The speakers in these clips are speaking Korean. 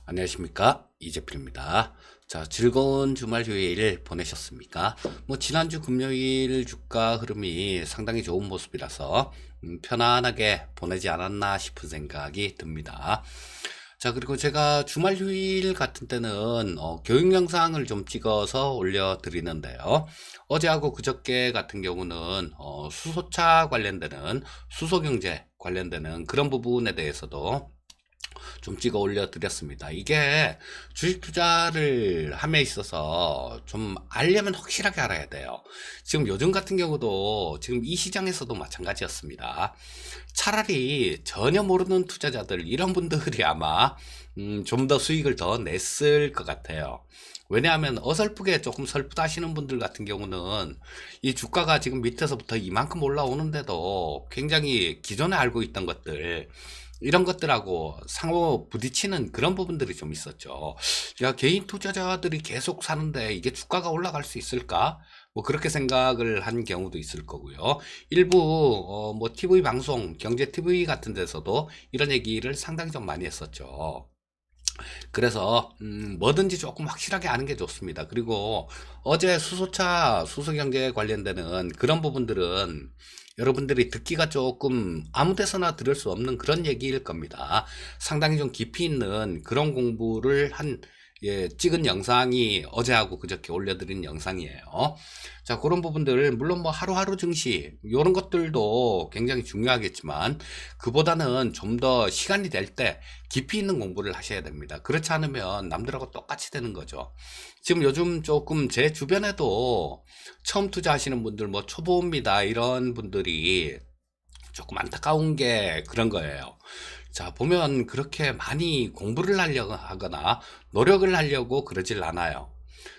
안녕하십니까, 이재필입니다. 자, 즐거운 주말 휴일 보내셨습니까? 지난주 금요일 주가 흐름이 상당히 좋은 모습이라서 편안하게 보내지 않았나 싶은 생각이 듭니다. 자, 그리고 제가 주말 휴일 같은 때는 교육 영상을 좀 찍어서 올려드리는데요. 어제하고 그저께 같은 경우는 수소차 관련되는, 수소경제 관련되는 그런 부분에 대해서도 좀 찍어 올려드렸습니다. 이게 주식 투자를 함에 있어서 좀 알려면 확실하게 알아야 돼요. 지금 요즘 같은 경우도 지금 이 시장에서도 마찬가지였습니다. 차라리 전혀 모르는 투자자들, 이런 분들이 아마 좀 더 수익을 더 냈을 것 같아요. 왜냐하면 어설프게 조금 설프다시는 분들 같은 경우는 이 주가가 지금 밑에서부터 이만큼 올라오는데도 굉장히 기존에 알고 있던 것들, 이런 것들하고 상호 부딪히는 그런 부분들이 좀 있었죠. 야, 개인 투자자들이 계속 사는데 이게 주가가 올라갈 수 있을까? 그렇게 생각을 한 경우도 있을 거고요. 일부 TV 방송, 경제 TV 같은 데서도 이런 얘기를 상당히 좀 많이 했었죠. 그래서 뭐든지 조금 확실하게 아는 게 좋습니다. 그리고 어제 수소차, 수소경제 관련되는 그런 부분들은 여러분들이 듣기가 조금 아무 데서나 들을 수 없는 그런 얘기일 겁니다. 상당히 좀 깊이 있는 그런 공부를 찍은 영상이 어제하고 그저께 올려드린 영상이에요. 자, 그런 부분들, 물론 하루하루 증시, 이런 것들도 굉장히 중요하겠지만, 그보다는 좀 더 시간이 될 때 깊이 있는 공부를 하셔야 됩니다. 그렇지 않으면 남들하고 똑같이 되는 거죠. 지금 요즘 조금 제 주변에도 처음 투자하시는 분들, 초보입니다, 이런 분들이 조금 안타까운 게 그런 거예요. 자, 보면 그렇게 많이 공부를 하려고 하거나 노력을 하려고 그러질 않아요.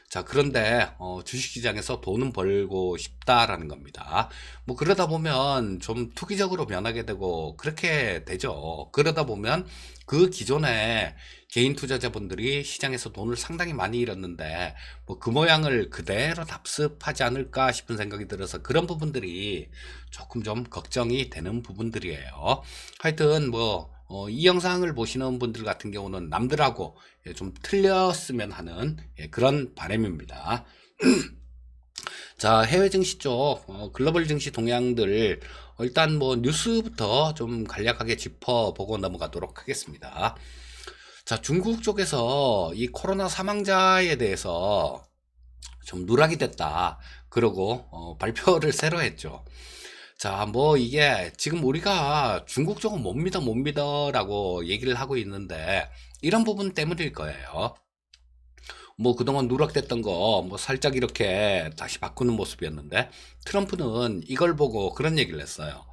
자, 그런데 주식시장에서 돈은 벌고 싶다라는 겁니다. 그러다 보면 좀 투기적으로 변하게 되고 그렇게 되죠. 그러다 보면 그 기존에 개인 투자자분들이 시장에서 돈을 상당히 많이 잃었는데 그 모양을 그대로 답습하지 않을까 싶은 생각이 들어서 그런 부분들이 조금 좀 걱정이 되는 부분들이에요. 하여튼 이 영상을 보시는 분들 같은 경우는 남들하고 좀 틀렸으면 하는 그런 바람입니다. 자, 해외 증시 쪽, 글로벌 증시 동향들, 일단 뉴스부터 좀 간략하게 짚어보고 넘어가도록 하겠습니다. 자, 중국 쪽에서 이 코로나 사망자에 대해서 좀 누락이 됐다, 그러고 발표를 새로 했죠. 자, 이게 지금 우리가 중국 쪽은 못 믿어, 못 믿어라고 얘기를 하고 있는데, 이런 부분 때문일 거예요. 그동안 누락됐던 거, 살짝 이렇게 다시 바꾸는 모습이었는데, 트럼프는 이걸 보고 그런 얘기를 했어요.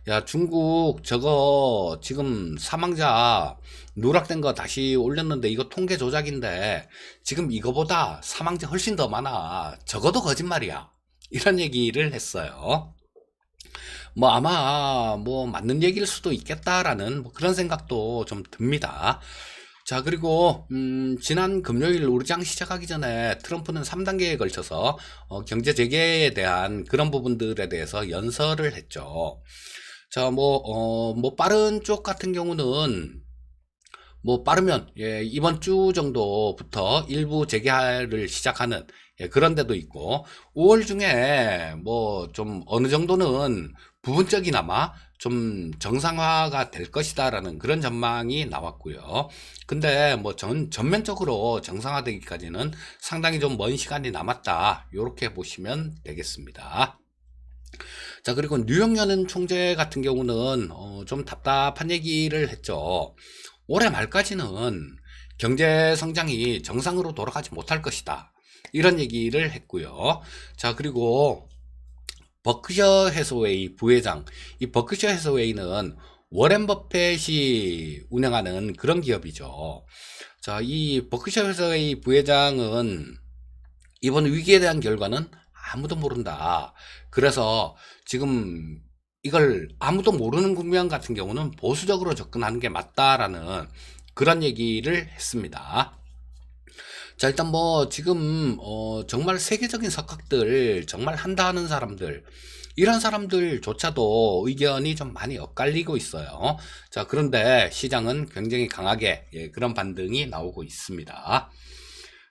야, 중국 저거 지금 사망자 누락된 거 다시 올렸는데 이거 통계 조작인데, 지금 이거보다 사망자 훨씬 더 많아. 적어도 거짓말이야. 이런 얘기를 했어요. 아마 맞는 얘기일 수도 있겠다라는 그런 생각도 좀 듭니다. 자, 그리고 지난 금요일 우리장 시작하기 전에 트럼프는 3단계에 걸쳐서 경제 재개에 대한 그런 부분들에 대해서 연설을 했죠. 자, 빠른 쪽 같은 경우는 빠르면 이번 주 정도부터 일부 재개를 시작하는 그런 데도 있고, 5월 중에 좀 어느 정도는 부분적이나마 좀 정상화가 될 것이다라는 그런 전망이 나왔고요. 근데 전면적으로 정상화되기까지는 상당히 좀 먼 시간이 남았다, 이렇게 보시면 되겠습니다. 자, 그리고 뉴욕 연은 총재 같은 경우는 좀 답답한 얘기를 했죠. 올해 말까지는 경제 성장이 정상으로 돌아가지 못할 것이다, 이런 얘기를 했고요. 자, 그리고 버크셔 해서웨이 부회장, 이 버크셔 해서웨이는 워렌 버핏이 운영하는 그런 기업이죠. 자, 이 버크셔 해서웨이 부회장은 이번 위기에 대한 결과는 아무도 모른다. 그래서 지금 이걸 아무도 모르는 국면 같은 경우는 보수적으로 접근하는 게 맞다라는 그런 얘기를 했습니다. 자, 일단 지금 정말 세계적인 석학들 정말 한다 하는 사람들, 이런 사람들조차도 의견이 좀 많이 엇갈리고 있어요. 자, 그런데 시장은 굉장히 강하게 그런 반등이 나오고 있습니다.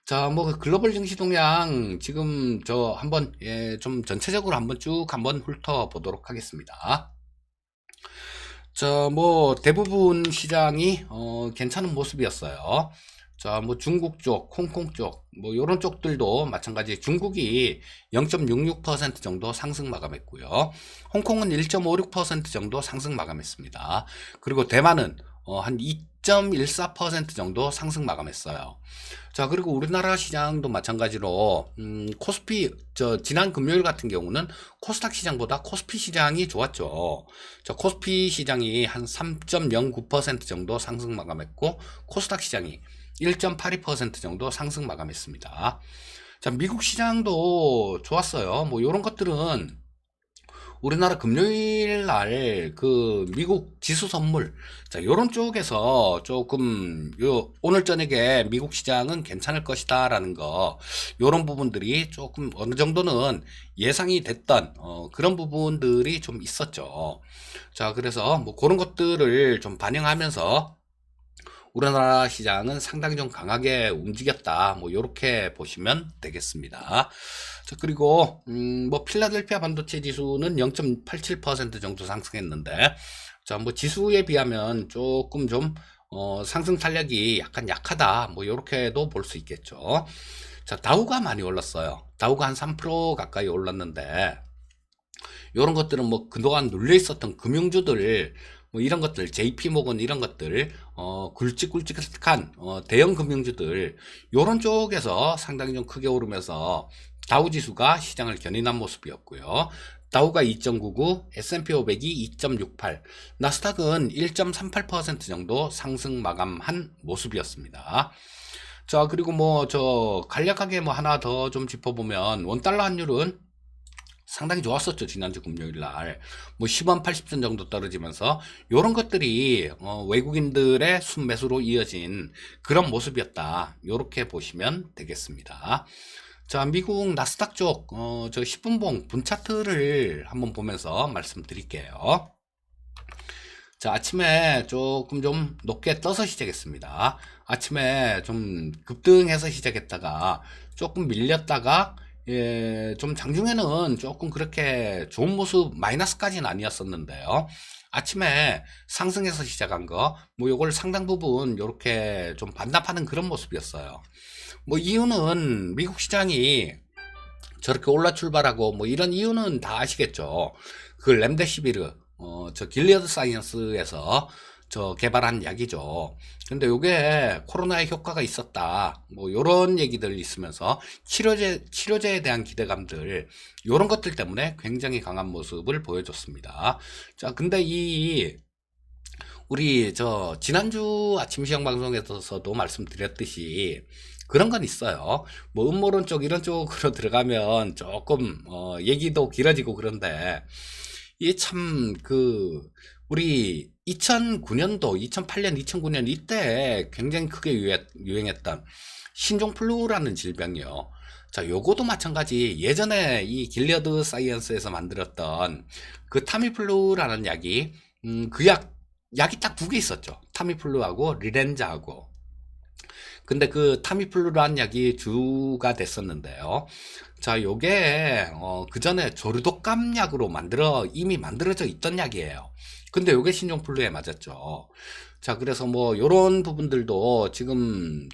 자, 뭐 글로벌 증시 동향 지금 저 한번 좀 전체적으로 한번 쭉 한번 훑어 보도록 하겠습니다. 자, 뭐 대부분 시장이 괜찮은 모습이었어요. 자, 뭐 중국 쪽, 홍콩 쪽, 뭐 요런 쪽들도 마찬가지 중국이 0.66% 정도 상승 마감했고요. 홍콩은 1.56% 정도 상승 마감했습니다. 그리고 대만은 한 2.14% 정도 상승 마감했어요. 자, 그리고 우리나라 시장도 마찬가지로 코스피 지난 금요일 같은 경우는 코스닥 시장보다 코스피 시장이 좋았죠. 자, 코스피 시장이 한 3.09% 정도 상승 마감했고 코스닥 시장이 1.82% 정도 상승 마감했습니다. 자, 미국 시장도 좋았어요. 뭐 이런 것들은 우리나라 금요일 날 그 미국 지수 선물, 자, 요런 쪽에서 조금 오늘 저녁에 미국 시장은 괜찮을 것이다라는 거, 요런 부분들이 조금 어느 정도는 예상이 됐던 그런 부분들이 좀 있었죠. 자, 그래서 뭐 그런 것들을 좀 반영하면서 우리나라 시장은 상당히 좀 강하게 움직였다. 뭐 요렇게 보시면 되겠습니다. 자, 그리고 뭐 필라델피아 반도체 지수는 0.87% 정도 상승했는데, 자, 뭐 지수에 비하면 조금 좀 상승 탄력이 약간 약하다. 뭐 요렇게도 볼 수 있겠죠. 자, 다우가 많이 올랐어요. 다우가 한 3% 가까이 올랐는데, 이런 것들은 뭐 그동안 눌려 있었던 금융주들, 뭐 이런 것들, JP모건 이런 것들, 굵직굵직한 대형 금융주들, 요런 쪽에서 상당히 좀 크게 오르면서 다우 지수가 시장을 견인한 모습이었고요. 다우가 2.99, S&P 500이 2.68, 나스닥은 1.38% 정도 상승 마감한 모습이었습니다. 자, 그리고 뭐 간략하게 뭐 하나 더 좀 짚어보면 원달러 환율은 상당히 좋았었죠. 지난주 금요일 날. 뭐 10원 80전 정도 떨어지면서 요런 것들이 외국인들의 순매수로 이어진 그런 모습이었다. 요렇게 보시면 되겠습니다. 자, 미국 나스닥 쪽 저 10분봉 분 차트를 한번 보면서 말씀드릴게요. 자, 아침에 조금 좀 높게 떠서 시작했습니다. 아침에 좀 급등해서 시작했다가 조금 밀렸다가 좀 장중에는 조금 그렇게 좋은 모습, 마이너스까지는 아니었었는데요. 아침에 상승해서 시작한 거, 뭐 요걸 상당 부분 요렇게 좀 반납하는 그런 모습이었어요. 뭐 이유는 미국 시장이 저렇게 올라 출발하고 뭐 이런 이유는 다 아시겠죠. 그 렘데시비르 저 길리어드 사이언스에서 저 개발한 약이죠. 근데 요게 코로나에 효과가 있었다. 뭐 요런 얘기들 있으면서 치료제에 대한 기대감들 요런 것들 때문에 굉장히 강한 모습을 보여줬습니다. 자, 근데 우리 지난주 아침 시장 방송에서도 말씀드렸듯이 그런 건 있어요. 뭐 음모론 쪽 이런 쪽으로 들어가면 조금 얘기도 길어지고 그런데 이게 참 우리 2009년도, 2008년, 2009년 이때 굉장히 크게 유행했던 신종플루라는 질병이요. 자, 요거도 마찬가지 예전에 이 길리어드 사이언스에서 만들었던 그 타미플루라는 약이 약이 딱 두 개 있었죠. 타미플루하고 리렌자하고. 근데 그 타미플루라는 약이 주가 됐었는데요. 자, 요게 그 전에 조류독감 약으로 이미 만들어져 있던 약이에요. 근데 요게 신종플루에 맞았죠. 자, 그래서 뭐 요런 부분들도 지금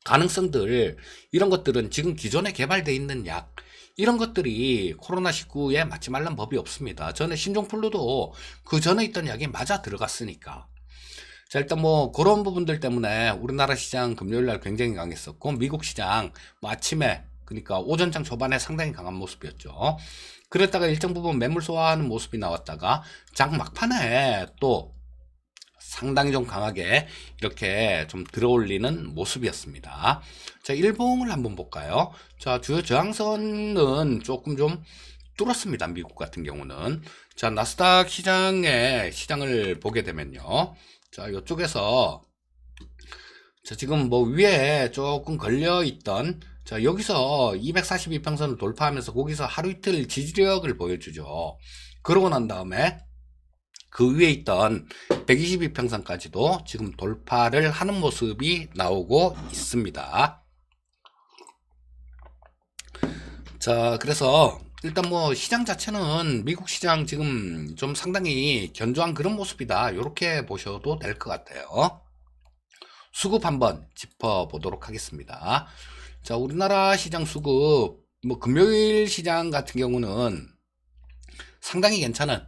가능성들 이런 것들은 지금 기존에 개발되어 있는 약 이런 것들이 코로나19에 맞지 말란 법이 없습니다. 전에 신종플루도 그 전에 있던 약이 맞아 들어갔으니까. 자, 일단 뭐 그런 부분들 때문에 우리나라 시장 금요일 날 굉장히 강했었고 미국 시장 뭐 아침에 그러니까 오전장 초반에 상당히 강한 모습이었죠. 그랬다가 일정 부분 매물 소화하는 모습이 나왔다가 장 막판에 또 상당히 좀 강하게 이렇게 좀 들어올리는 모습이었습니다. 자, 일봉을 한번 볼까요? 자, 주요 저항선은 조금 좀 뚫었습니다. 미국 같은 경우는. 자, 나스닥 시장을 보게 되면요. 자, 이쪽에서 자, 지금 뭐 위에 조금 걸려 있던 자, 여기서 242평선을 돌파하면서 거기서 하루 이틀 지지력을 보여주죠. 그러고 난 다음에 그 위에 있던 122평선까지도 지금 돌파를 하는 모습이 나오고 있습니다. 자, 그래서 일단 뭐 시장 자체는 미국 시장 지금 좀 상당히 견조한 그런 모습이다, 이렇게 보셔도 될 것 같아요. 수급 한번 짚어보도록 하겠습니다. 자, 우리나라 시장 수급, 뭐 금요일 시장 같은 경우는 상당히 괜찮은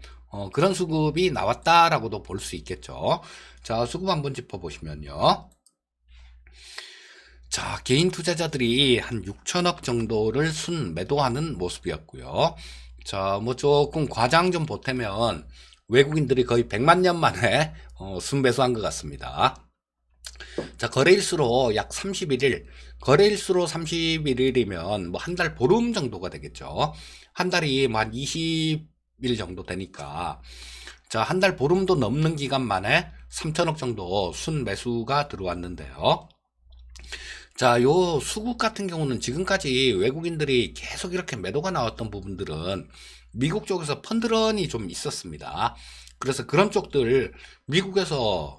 그런 수급이 나왔다라고도 볼 수 있겠죠. 자, 수급 한번 짚어보시면요. 자, 개인 투자자들이 한 6천억 정도를 순 매도하는 모습이었고요. 자, 뭐 조금 과장 좀 보태면 외국인들이 거의 100만 년 만에 순 매수한 것 같습니다. 자, 거래일수로 약 31일, 거래일수로 31일이면 뭐 한 달 보름 정도가 되겠죠. 한 달이 뭐 한 20일 정도 되니까, 자, 한 달 보름도 넘는 기간 만에 3천억 정도 순 매수가 들어왔는데요. 자, 요 수급 같은 경우는 지금까지 외국인들이 계속 이렇게 매도가 나왔던 부분들은 미국 쪽에서 펀드런이 좀 있었습니다. 그래서 그런 쪽들 미국에서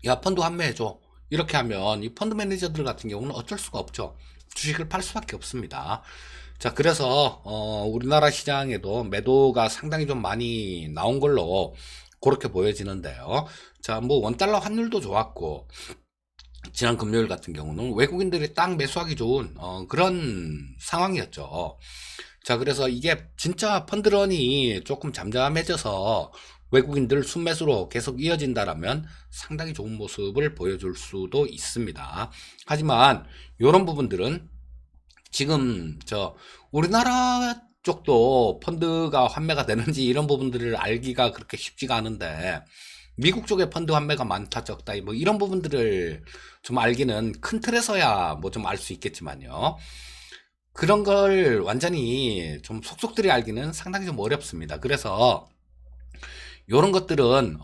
야, 펀드 환매해줘, 이렇게 하면 이 펀드 매니저들 같은 경우는 어쩔 수가 없죠. 주식을 팔 수밖에 없습니다. 자, 그래서 우리나라 시장에도 매도가 상당히 좀 많이 나온 걸로 그렇게 보여지는데요. 자, 뭐 원달러 환율도 좋았고, 지난 금요일 같은 경우는 외국인들이 딱 매수하기 좋은 그런 상황이었죠. 자, 그래서 이게 진짜 펀드런이 조금 잠잠해져서 외국인들 순매수로 계속 이어진다라면 상당히 좋은 모습을 보여줄 수도 있습니다. 하지만 이런 부분들은 지금 우리나라 쪽도 펀드가 환매가 되는지 이런 부분들을 알기가 그렇게 쉽지가 않은데, 미국 쪽에 펀드 환매가 많다 적다 뭐 이런 부분들을 좀 알기는 큰 틀에서야 뭐 좀 알 수 있겠지만요. 그런 걸 완전히 좀 속속들이 알기는 상당히 좀 어렵습니다. 그래서 이런 것들은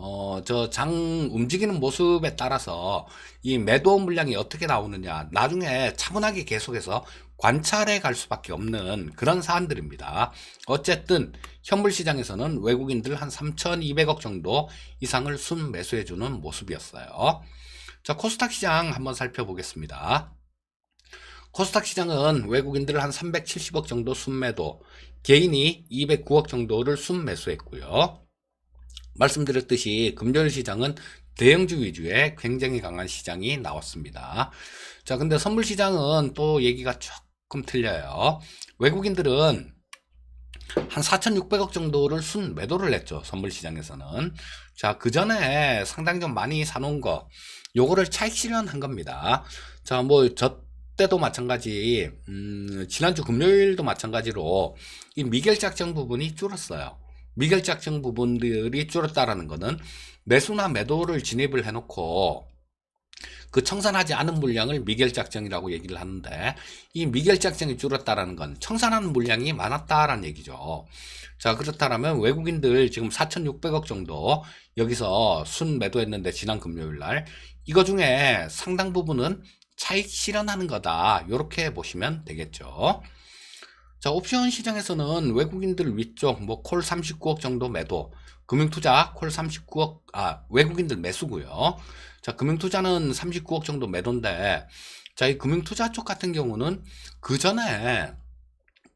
저 장 움직이는 모습에 따라서 이 매도 물량이 어떻게 나오느냐 나중에 차분하게 계속해서 관찰해 갈 수밖에 없는 그런 사안들입니다. 어쨌든 현물 시장에서는 외국인들 한 3,200억 정도 이상을 순 매수해 주는 모습이었어요. 자, 코스닥 시장 한번 살펴보겠습니다. 코스닥 시장은 외국인들 한 370억 정도 순매도, 개인이 209억 정도를 순매수했고요. 말씀드렸듯이 금요일 시장은 대형주 위주의 굉장히 강한 시장이 나왔습니다. 자, 근데 선물 시장은 또 얘기가 조금 틀려요. 외국인들은 한 4,600억 정도를 순 매도를 했죠, 선물 시장에서는. 자, 그 전에 상당히 좀 많이 사놓은 거, 요거를 차익 실현한 겁니다. 자, 뭐 저 때도 마찬가지, 지난주 금요일도 마찬가지로 이 미결작정 부분이 줄었어요. 미결작정 부분들이 줄었다라는 것은 매수나 매도를 진입을 해놓고 그 청산하지 않은 물량을 미결작정이라고 얘기를 하는데, 이 미결작정이 줄었다라는 건 청산하는 물량이 많았다라는 얘기죠. 자, 그렇다면 외국인들 지금 4,600억 정도 여기서 순 매도했는데, 지난 금요일 날 이거 중에 상당 부분은 차익 실현하는 거다, 이렇게 보시면 되겠죠. 자, 옵션 시장에서는 외국인들 위쪽 뭐 콜 39억 정도 매도, 금융투자 콜 39억, 외국인들 매수고요. 자, 금융투자는 39억 정도 매도인데, 자, 이 금융투자 쪽 같은 경우는 그 전에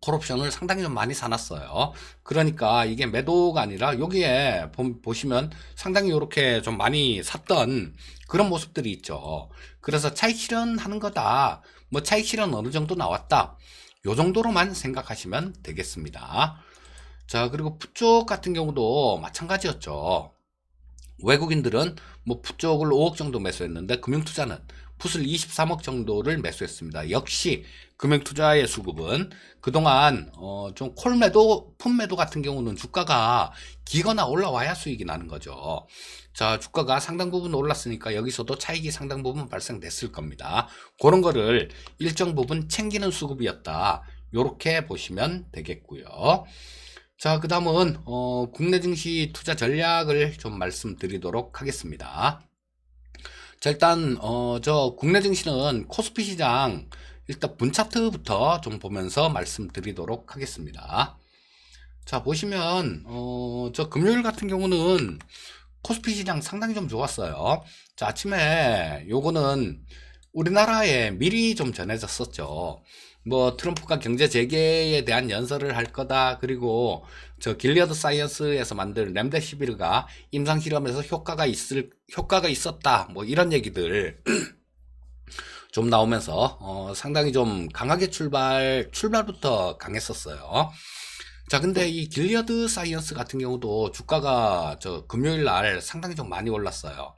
콜옵션을 상당히 좀 많이 사놨어요. 그러니까 이게 매도가 아니라 여기에 보시면 상당히 이렇게 좀 많이 샀던 그런 모습들이 있죠. 그래서 차익 실현하는 거다, 뭐 차익 실현 어느 정도 나왔다, 요 정도로만 생각하시면 되겠습니다. 자, 그리고 풋쪽 같은 경우도 마찬가지였죠. 외국인들은 뭐 풋쪽을 5억 정도 매수했는데, 금융투자는 풋을 23억 정도를 매수했습니다. 역시 금융투자의 수급은 그동안 좀 콜매도, 풋매도 같은 경우는 주가가 기거나 올라와야 수익이 나는 거죠. 자, 주가가 상당 부분 올랐으니까 여기서도 차익이 상당 부분 발생됐을 겁니다. 그런 거를 일정 부분 챙기는 수급이었다, 요렇게 보시면 되겠고요. 자, 그 다음은 국내 증시 투자 전략을 좀 말씀드리도록 하겠습니다. 자, 일단 저 국내 증시는 코스피 시장 일단 분 차트부터 좀 보면서 말씀드리도록 하겠습니다. 자, 보시면 저 금요일 같은 경우는 코스피 시장 상당히 좀 좋았어요. 자, 아침에 요거는 우리나라에 미리 좀 전해졌었죠. 뭐 트럼프가 경제 재개에 대한 연설을 할 거다. 그리고 저 길리어드 사이언스에서 만든 렘데시비르가 임상 실험에서 효과가 있었다. 뭐 이런 얘기들 좀 나오면서 상당히 좀 강하게 출발부터 강했었어요. 자, 근데 이 길리어드 사이언스 같은 경우도 주가가 저 금요일 날 상당히 좀 많이 올랐어요.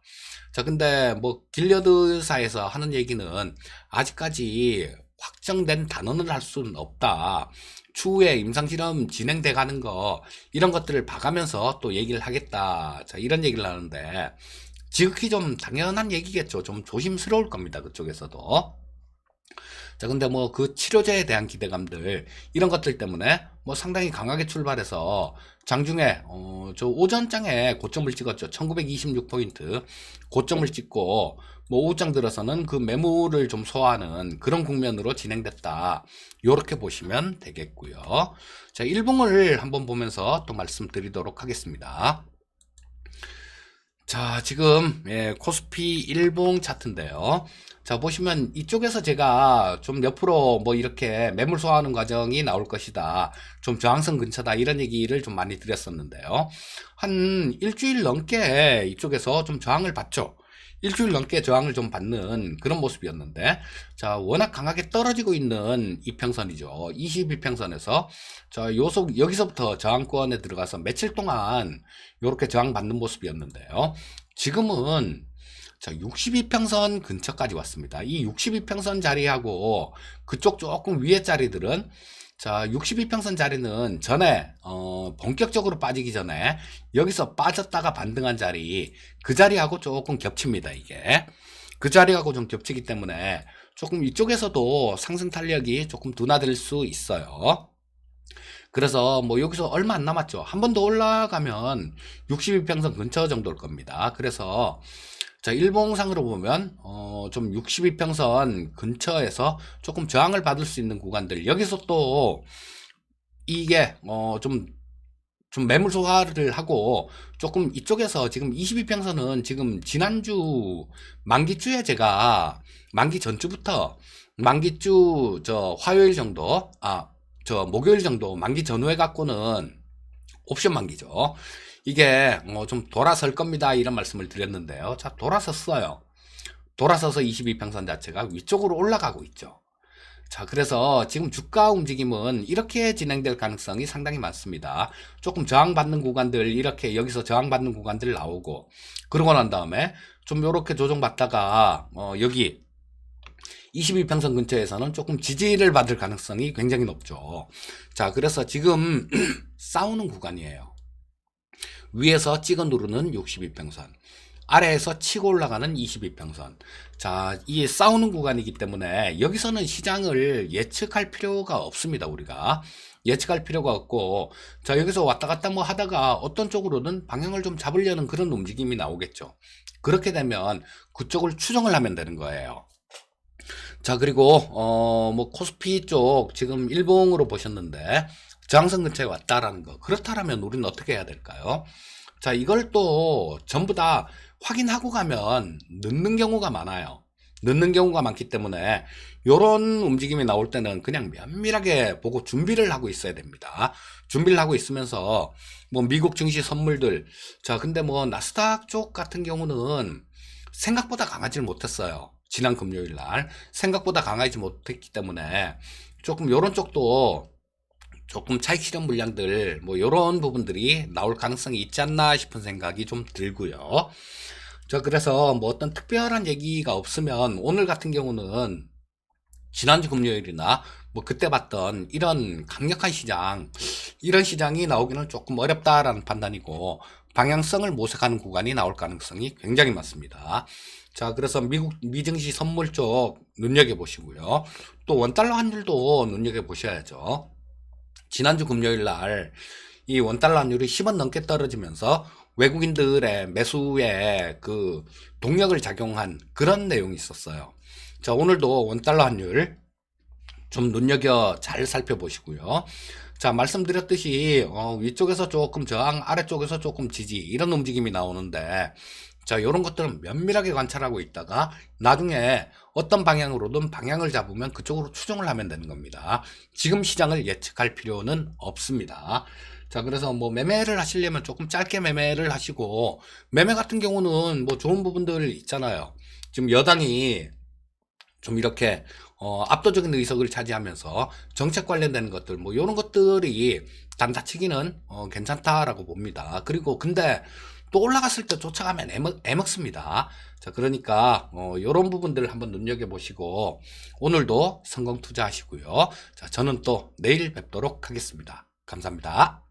자, 근데 뭐 길리어드사에서 하는 얘기는 아직까지 확정된 단언을 할 수는 없다. 추후에 임상실험 진행돼 가는 거 이런 것들을 봐가면서 또 얘기를 하겠다. 자, 이런 얘기를 하는데 지극히 좀 당연한 얘기겠죠. 좀 조심스러울 겁니다. 그쪽에서도. 자, 근데 뭐 그 치료제에 대한 기대감들 이런 것들 때문에 뭐 상당히 강하게 출발해서 장중에 저 오전장에 고점을 찍었죠. 1926포인트 고점을 찍고 뭐 오후장 들어서는 그 매물을 좀 소화하는 그런 국면으로 진행됐다. 요렇게 보시면 되겠고요. 자, 일봉을 한번 보면서 또 말씀드리도록 하겠습니다. 자, 지금 코스피 일봉 차트인데요. 자, 보시면 이쪽에서 제가 좀 옆으로 뭐 이렇게 매물 소화하는 과정이 나올 것이다. 좀 저항선 근처다. 이런 얘기를 좀 많이 드렸었는데요. 한 일주일 넘게 이쪽에서 좀 저항을 받죠. 일주일 넘게 저항을 좀 받는 그런 모습이었는데, 자, 워낙 강하게 떨어지고 있는 이평선이죠. 22평선에서 자, 여기서부터 저항권에 들어가서 며칠 동안 이렇게 저항받는 모습이었는데요. 지금은 자, 62평선 근처까지 왔습니다. 이 62평선 자리하고 그쪽 조금 위에 자리들은 자, 62평선 자리는 전에 본격적으로 빠지기 전에 여기서 빠졌다가 반등한 자리 그 자리하고 조금 겹칩니다. 이게 그 자리하고 좀 겹치기 때문에 조금 이쪽에서도 상승 탄력이 조금 둔화될 수 있어요. 그래서 뭐 여기서 얼마 안 남았죠. 한 번 더 올라가면 62평선 근처 정도일 겁니다. 그래서 자, 일봉상으로 보면 좀 62평선 근처에서 조금 저항을 받을 수 있는 구간들 여기서 또 이게 좀 매물 소화를 하고 조금 이쪽에서 지금 22평선은 지금 지난주 만기주에 제가 만기 전주부터 만기주 저 화요일 정도 저 목요일 정도 만기 전후에 갖고는 옵션 만기죠. 이게 좀 돌아설 겁니다. 이런 말씀을 드렸는데요. 자, 돌아섰어요. 돌아서서 22평선 자체가 위쪽으로 올라가고 있죠. 자, 그래서 지금 주가 움직임은 이렇게 진행될 가능성이 상당히 많습니다. 조금 저항받는 구간들, 이렇게 여기서 저항받는 구간들 나오고, 그러고 난 다음에 좀 요렇게 조정받다가, 여기 22평선 근처에서는 조금 지지를 받을 가능성이 굉장히 높죠. 자, 그래서 지금 싸우는 구간이에요. 위에서 찍어 누르는 62평선, 아래에서 치고 올라가는 22평선. 자, 이 싸우는 구간이기 때문에 여기서는 시장을 예측할 필요가 없습니다. 우리가 예측할 필요가 없고, 자, 여기서 왔다 갔다 뭐 하다가 어떤 쪽으로는 방향을 좀 잡으려는 그런 움직임이 나오겠죠. 그렇게 되면 그쪽을 추정을 하면 되는 거예요. 자, 그리고 뭐 코스피 쪽 지금 일봉으로 보셨는데 저항선 근처에 왔다라는 거, 그렇다라면 우리는 어떻게 해야 될까요? 자, 이걸 또 전부 다 확인하고 가면 늦는 경우가 많아요. 늦는 경우가 많기 때문에 이런 움직임이 나올 때는 그냥 면밀하게 보고 준비를 하고 있어야 됩니다. 준비를 하고 있으면서 뭐 미국 증시 선물들, 자, 근데 뭐 나스닥 쪽 같은 경우는 생각보다 강하지 못했어요. 지난 금요일 날 생각보다 강하지 못했기 때문에 조금 요런 쪽도 조금 차익 실현 물량들 뭐 요런 부분들이 나올 가능성이 있지 않나 싶은 생각이 좀 들고요. 자, 그래서 뭐 어떤 특별한 얘기가 없으면 오늘 같은 경우는 지난주 금요일이나 뭐 그때 봤던 이런 강력한 시장, 이런 시장이 나오기는 조금 어렵다라는 판단이고 방향성을 모색하는 구간이 나올 가능성이 굉장히 많습니다. 자, 그래서 미증시 선물 쪽 눈여겨보시고요. 또 원달러 환율도 눈여겨보셔야죠. 지난주 금요일 날 이 원달러 환율이 10원 넘게 떨어지면서 외국인들의 매수에 그 동력을 작용한 그런 내용이 있었어요. 자, 오늘도 원달러 환율 좀 눈여겨 잘 살펴보시고요. 자, 말씀드렸듯이 위쪽에서 조금 저항, 아래쪽에서 조금 지지 이런 움직임이 나오는데, 자, 이런 것들은 면밀하게 관찰하고 있다가 나중에 어떤 방향으로든 방향을 잡으면 그쪽으로 추종을 하면 되는 겁니다. 지금 시장을 예측할 필요는 없습니다. 자, 그래서 뭐 매매를 하시려면 조금 짧게 매매를 하시고, 매매 같은 경우는 뭐 좋은 부분들 있잖아요. 지금 여당이 좀 이렇게 압도적인 의석을 차지하면서 정책 관련되는 것들 뭐 이런 것들이 단타치기는 괜찮다라고 봅니다. 그리고 근데 또 올라갔을 때 쫓아가면 애먹습니다. 자, 그러니까 이런 부분들을 한번 눈여겨보시고 오늘도 성공 투자하시고요. 자, 저는 또 내일 뵙도록 하겠습니다. 감사합니다.